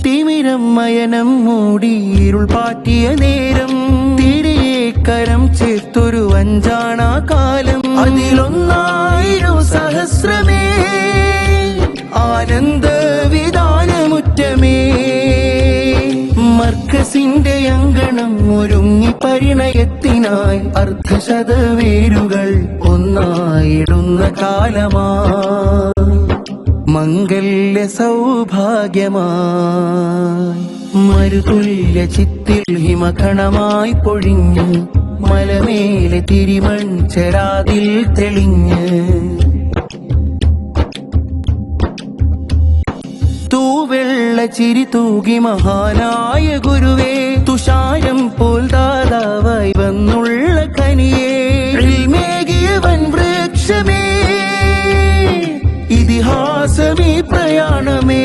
തിമിരം മയനം മൂടി ഇരുൾ പാറ്റിയ നേരം തിരിയെ കരം ചേർത്തൊരു അഞ്ചാണാ കാലം അതിലൊന്നായിരം സഹസ്രമേ ആനന്ദ വിധാനമുറ്റമേ മർക്കസിന്റെ അങ്കണം ഒരുങ്ങി പരിണയത്തിനായി അർദ്ധശതവേരുകൾ ഒന്നായിടുന്ന കാലമാ മംഗല്യ സൗഭാഗ്യമായി മരുതുല്യ ചിത്തിൽ ഹിമകണമായി പൊഴിഞ്ഞ് മലമേലെ തിരിമൺ ചെരാതിൽ തെളിഞ്ഞ് തൂവെള്ള ചിരി തൂകി മഹാനായ ഗുരുവേ തുഷാരം പോൽ ദാതാവായി വന്നുള്ള കനിയേ മേഘിയ വൻ വൃക്ഷമേ ഇതിഹാസമേ പ്രയാണമേ